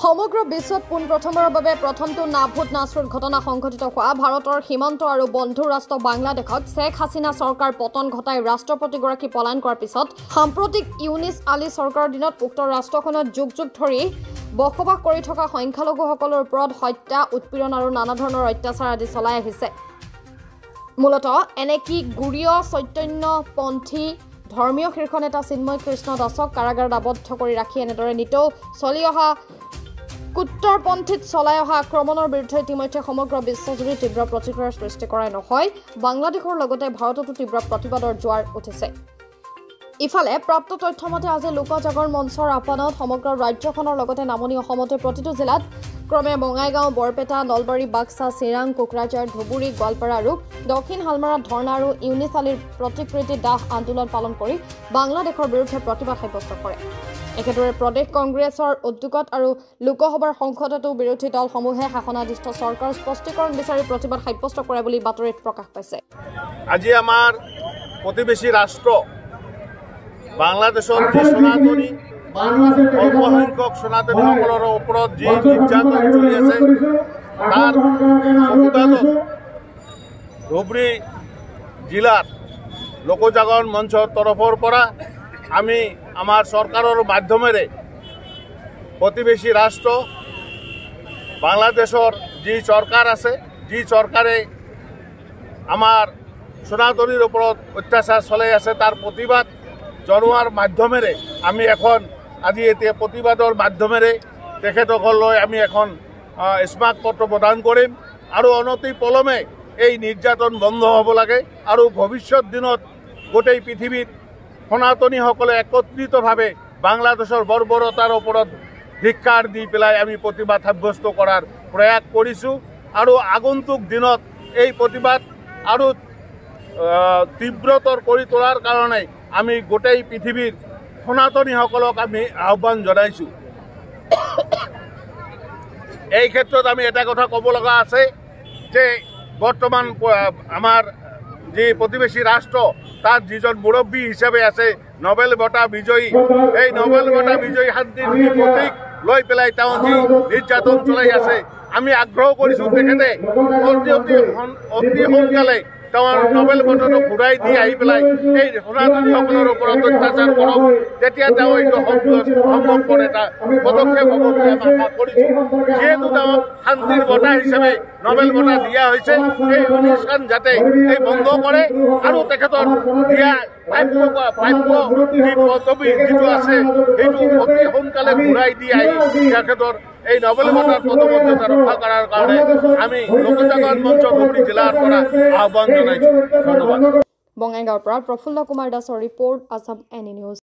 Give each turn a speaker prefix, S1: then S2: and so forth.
S1: সমগ্ৰ বিশ্বত পোনপ্ৰথমৰ বাবে প্ৰথমটো নাভুত নাচৰুত ঘটনা সংঘটিত হোৱা ভাৰতৰ সীমান্ত আৰু বন্ধু ৰাষ্ট্ৰ বাংলাদেশত শেখ হাছিনা চৰকাৰ পতন ঘটাই ৰাষ্ট্ৰপতিগৰাকী পলায়ন কৰাৰ পিছত সাম্প্ৰতিক ইউনিছ আলী চৰকাৰৰ দিনত উক্ত ৰাষ্ট্ৰখনত যুগ যুগ ধৰি বসবাস কৰি থকা সংখ্যালঘুসকলৰ ওপৰত হত্যা উৎপীড়ন আৰু নানা ধৰণৰ অত্যাচাৰ আদি চলাই আহিছে। মূলতঃ এনেকি গুৰীয় চৈতন্যপন্থী ধৰ্মীয় শীৰ্ষ নেতা চিন্ময় কৃষ্ণ দাসক কাৰাগাৰত আবদ্ধ কৰি ৰাখি এনেদৰে নিতৌ চলি অহা কুট্টৰপন্থীত চলাই অহা আক্ৰমণৰ বিৰুদ্ধে ইতিমধ্যে সমগ্ৰ বিশ্বজুৰি তীব্ৰ প্ৰতিক্ৰিয়াৰ সৃষ্টি কৰাই নহয়, বাংলাদেশৰ লগতে ভাৰততো তীব্ৰ প্ৰতিবাদৰ জোৱাৰ উঠিছে। ইফালে প্ৰাপ্ত তথ্য মতে আজি লোকজাগৰ মঞ্চৰ আহ্বানত সমগ্ৰ ৰাজ্যখনৰ লগতে নামনি অসমতে প্ৰতিটো জিলাত ক্ৰমে বঙাইগাঁও, বৰপেটা, নলবাৰী, বাক্সা, চিৰাং, কোকৰাঝাৰ, ধুবুৰী, গোৱালপাৰা আৰু দক্ষিণ শালমাৰাত ধৰ্ণা আৰু ইউনিছ আলীৰ প্ৰতিকৃতি দাহ আন্দোলন পালন কৰি বাংলাদেশৰ বিৰুদ্ধে প্ৰতিবাদ সাব্যস্ত কৰে। একেদৰে প্ৰদেশ কংগ্ৰেছৰ উদ্যোগত আৰু লোকসভাৰ সংসদতো বিৰোধী দলসমূহে শাসনাধিষ্ঠ চৰকাৰৰ স্পষ্টীকৰণ বিচাৰি প্ৰতিবাদ সাব্যস্ত কৰে বুলি বাতৰিত প্ৰকাশ পাইছে।
S2: আজি আমাৰ প্ৰতিবেশী ৰাষ্ট্ৰ বাংলাদেশত যি সনাতনী অল্পসংখ্যক সনাতনীসকলৰ ওপৰত যি নিৰ্যাতন চলি আছে তাৰ প্ৰতিবাদত ধুবুৰী জিলাত লোকজাগৰণ মঞ্চৰ তৰফৰ পৰা আমি আমাৰ চৰকাৰৰ মাধ্যমেৰে প্ৰতিবেশী ৰাষ্ট্ৰ বাংলাদেশৰ যি চৰকাৰ আছে, যি চৰকাৰে আমাৰ সনাতনীৰ ওপৰত অত্যাচাৰ চলাই আছে তাৰ প্ৰতিবাদ জনোৱাৰ মাধ্যমেৰে আমি এখন আজি এতিয়া প্ৰতিবাদৰ মাধ্যমেৰে তেখেতসকললৈ আমি এখন স্মাৰকপত্ৰ প্ৰদান কৰিম আৰু অনতি পলমে এই নিৰ্যাতন বন্ধ হ'ব লাগে আৰু ভৱিষ্যত দিনত গোটেই পৃথিৱীত সনাতনীসকলে একত্ৰিতভাৱে বাংলাদেশৰ বৰ্বৰতাৰ ওপৰত ধিক্কাৰ দি পেলাই আমি প্ৰতিবাদ সাব্যস্ত কৰাৰ প্ৰয়াস কৰিছোঁ আৰু আগন্তুক দিনত এই প্ৰতিবাদ আৰু তীব্ৰতৰ কৰি তোলাৰ কাৰণে আমি গোটেই পৃথিৱীৰ সনাতনীসকলক আমি আহ্বান জনাইছোঁ। এই ক্ষেত্ৰত আমি এটা কথা ক'ব লগা আছে যে বৰ্তমান আমাৰ যি প্ৰতিবেশী ৰাষ্ট্ৰ তাত যিজন মুৰব্বী হিচাপে আছে নোবেল বঁটা বিজয়ী, এই নোবেল বঁটা বিজয়ী শান্তিৰ প্ৰতীক লৈ পেলাই তেওঁ যি নিৰ্যাতন চলাই আছে আমি আগ্ৰহ কৰিছোঁ তেখেতে অতি সোনকালে তেওঁৰ নোবেল বঁটাটো ঘূৰাই দি আহি পেলাই এই সনাতনীসকলৰ ওপৰত অত্যাচাৰ কৰক, তেতিয়া তেওঁ এইটো সম্ভৱপৰ এটা পদক্ষেপ হ'ব বুলি আমি আশা কৰিছোঁ। যিহেতু তেওঁক শান্তিৰ বঁটা হিচাপে নোবেল বঁটা দিয়া হৈছে, এই অনুষ্ঠান যাতে এই বন্ধ কৰে আৰু তেখেতৰ দিয়া প্ৰাপ্য যি পদবী যিটো আছে সেইটো অতি সোনকালে ঘূৰাই দি আহি তেখেতৰ এই নোবেল বঁটাৰ পদমৰ্যাদা ৰক্ষা কৰাৰ কাৰণে আমি লোকজাগৰণ মঞ্চ ধুবুৰী জিলাৰ পৰা আহ্বান জনাইছোঁ। ধন্যবাদ।
S1: বঙাইগাঁৱৰ পৰা প্ৰফুল্ল কুমাৰ দাসৰ ৰিপৰ্ট, আছাম এনি নিউজ।